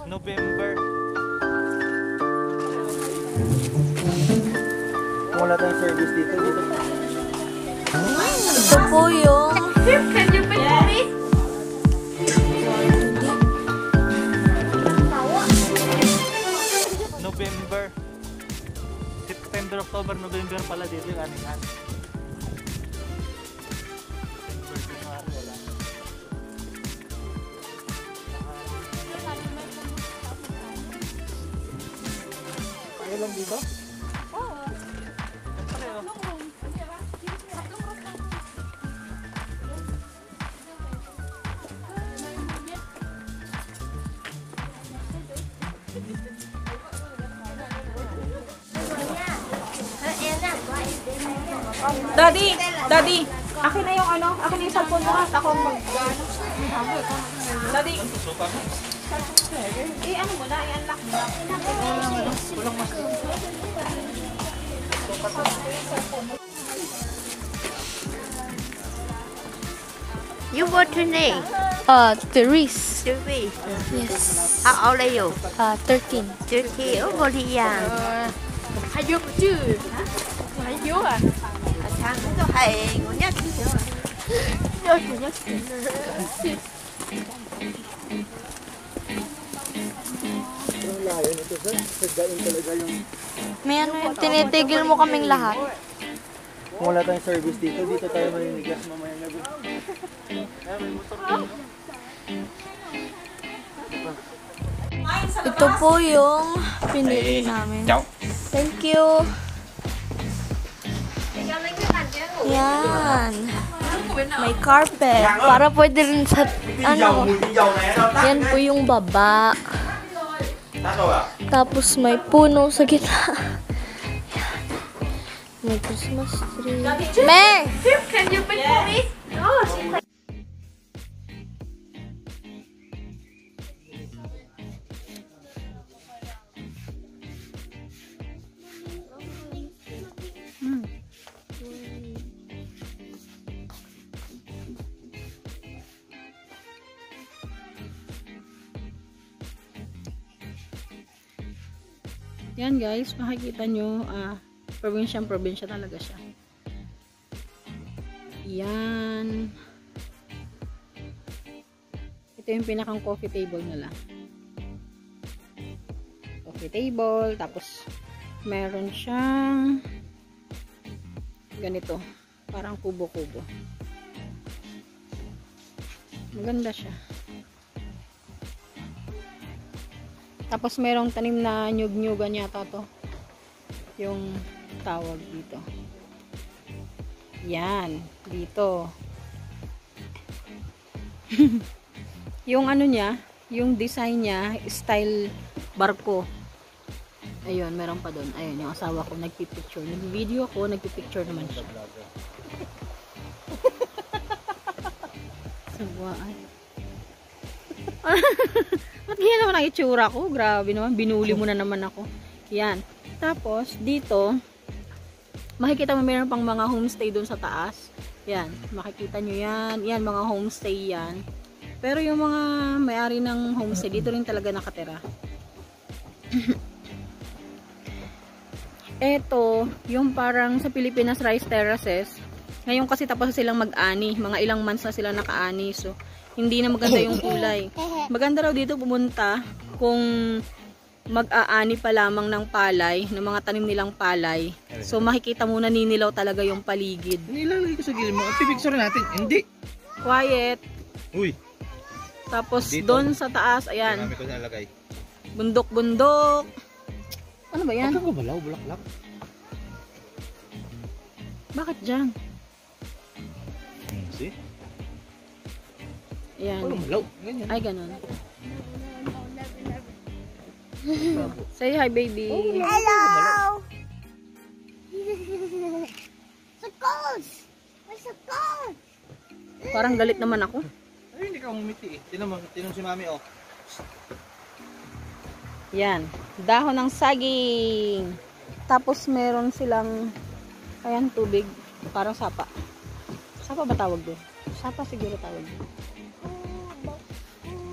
November. Wala tayong service dito. Ito po yung... Can you pick me? November. September, October, November pala dito yung aningan. Kaya lang dito? Oo. Pareho. Daddy, akin na yung akin na yung cellphone mo at ako mag-ano. Daddy. Ano mo na, i-unlock mo na. Kulang mas. You what's your name? Therese. Sylvie. Yes. How old are you? 13. 30. Oh, body young. Hayo mo chứ. Hayo à. Tháng có thầy của nhất. Yo chủ nhật. May ano yun, tinitigil mo kaming lahat. Kung wala tayong service dito, dito tayo maninigas mamaya gabi. May motor dito. Ito po yung pinili namin. Thank you. Yan. May carpet. Para pwede rin sa, ano, yan po yung baba. Tapos may puno sa gitna. Yan. May Christmas tree. Me! Can you pick me? Oh, she's Yan guys, makikita nyo, probinsya talaga siya. Yan. Ito yung pinakang coffee table nila. Coffee table, tapos meron siyang ganito, parang kubo-kubo. Maganda siya. Tapos merong tanim na nyug-nyugan yata to. Yung tawag dito. Yan. Dito. Yung ano niya, yung design niya, style barko. Ayun, meron pa doon. Ayun, yung asawa ko nagpipicture. Nag-video ako, nagpipicture naman siya. Sabuan. Ba't ganyan naman ang itsura ko? Grabe naman, binuli mo na naman ako. Yan. Tapos, dito, makikita mo meron pang mga homestay doon sa taas. Yan, makikita nyo yan. Yan, mga homestay yan. Pero yung mga may-ari ng homestay, dito rin talaga nakatira. Eto, yung parang sa Pilipinas Rice Terraces. Ngayon kasi tapos silang mag-ani. Mga ilang months na sila naka-ani. So, hindi na maganda yung kulay. Maganda raw dito pumunta kung mag-aani pa lamang ng palay, ng mga tanim nilang palay. So makikita muna ninilaw talaga yung paligid. Nilalagay ko sa gilid mo. Pipicture natin. Hindi. Quiet. Uy. Tapos doon sa taas, ayan. Marami ko nalagay. Bundok-bundok. Ano ba yan? Ano ko balaw? Bulaklak? Bakit dyan? See? Ayan. Oh, balaw. Ganyan. Ay, ganun. Say hi, baby. Hello! So cold! Where's so cold? Parang galit naman ako. Ay, hindi ka umiti eh. Tinong si mami oh. Yan. Dahon ng saging. Tapos meron silang, ayan, tubig. Parang sapa. Sapa ba tawag doon? Sapa siguro tawag doon.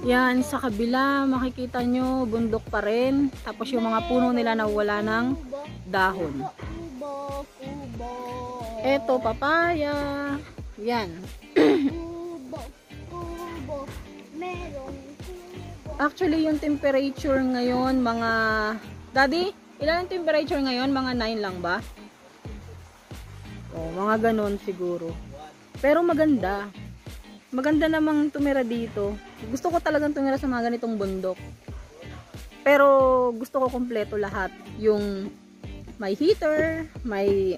Yan, sa kabila, makikita nyo, bundok pa rin. Tapos yung mga puno nila na wala ng dahon. Kubo, kubo. Eto, papaya. Yan. Kubo, kubo. Merong kubo. Actually, yung temperature ngayon, mga... Daddy, ilan ang temperature ngayon? Mga 9 lang ba? O, mga ganon siguro. Pero maganda. Maganda namang tumira dito. Gusto ko talagang tumira sa mga ganitong bundok. Pero gusto ko kompleto lahat. Yung may heater, may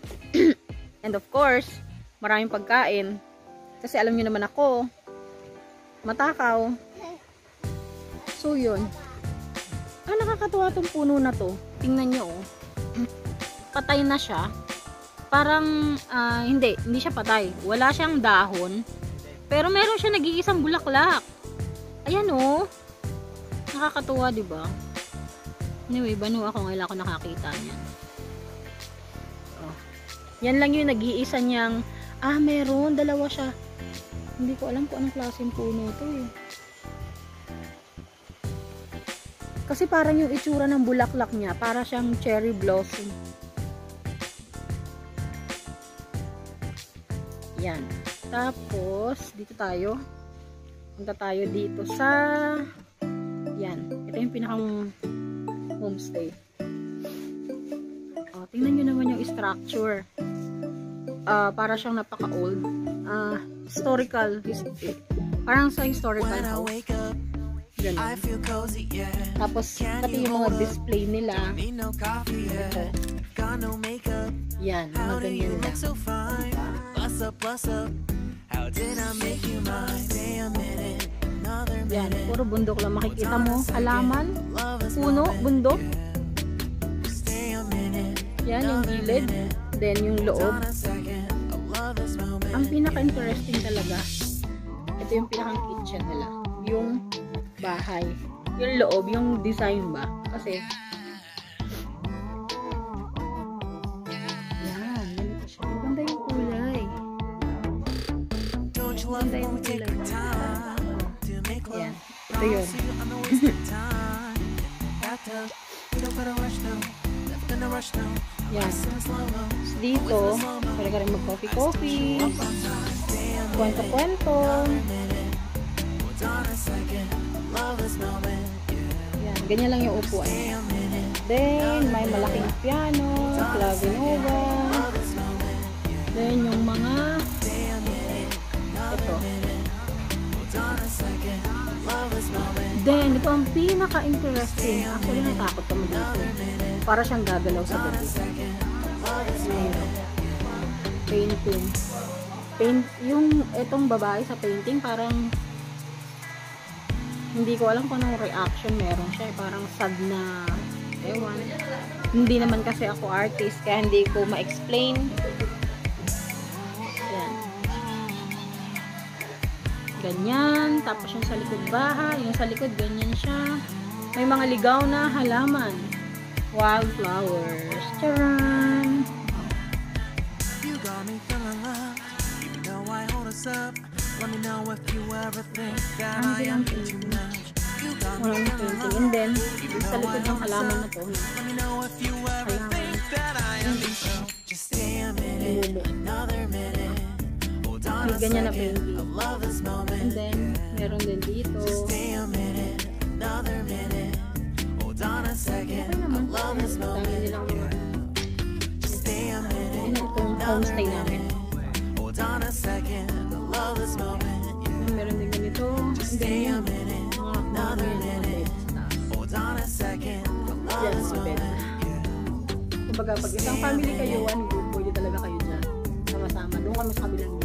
and of course, maraming pagkain. Kasi alam niyo naman ako, matakaw. So yun. Nakakatuwa tong puno na to. Tingnan nyo, oh. Patay na siya. Parang, hindi siya patay. Wala siyang dahon. Pero meron siya nag-iisang bulaklak. Ayan, oh. Nakakatuwa, diba? Anyway, banu ako ngayon ako nakakita niyan. Oh. Yan lang yung nag-iisa niyang, meron, dalawa siya. Hindi ko alam kung anong klaseng puno to, eh. Kasi parang yung itsura ng bulaklak niya, para siyang cherry blossom. Yan. Tapos, dito tayo. Punta tayo dito sa... Yan. Ito yung pinakang homestay. O, tingnan nyo naman yung structure. Para siyang napaka-old. Historical. Parang sa historical house. Ganun. Tapos, pati yung mga display nila. Ito. Yan. Mga ganyan lang. Yan, puro bundok lang makikita mo. Halaman, puno, bundok. Yan, yung gilid. Then, yung loob. Ang pinaka-interesting talaga, ito yung pinaka-kitchen nila. Yung bahay. Yung loob, yung design ba. Kasi, yan. Ito yun. Yan. Dito, pwede ka rin mag-coffee-coffee. Kwento-kwento. Yan. Ganyan lang yung upuan. Then, may malaking piano, clavinova. Then, yung mga ito. Then, ito ang pinaka-interesting. Actually, natakot kami dito. Para siyang gagalaw sa gabi. Painting. Yung itong babae sa painting, parang hindi ko alam kung anong reaction meron siya. Parang sad na ewan. Hindi naman kasi ako artist, kaya hindi ko ma-explain. Yan. Ganyan. Tapos yung sa likod bahay, yung sa likod ganyan siya. May mga ligaw na halaman. Wildflowers. Charan! You got me feeling love. Even though I hold us up. Let me know if you ever think that I am too much. You got me feeling love. And then, sa likod ng halaman na to. Let me know if you ever think that I am too much. Just stay a minute, another minute. Hold on a Ganyan na second. painting. I love this moment. And then, meron din dito. Stay a minute, another minute. Hold on a second. I love this moment. Dami nilang Just stay a minute. yun itong homestay namin. Hold on a second. I love this moment. Meron din ganito. And then, Stay a yun, minute, mga another mga minute. beds. Hold on a second. I love Yan, this mga bed. moment. Kumbaga, pag isang family kayo, one group, pwede talaga kayo dyan. Sama-sama. Doon kami sa kabilang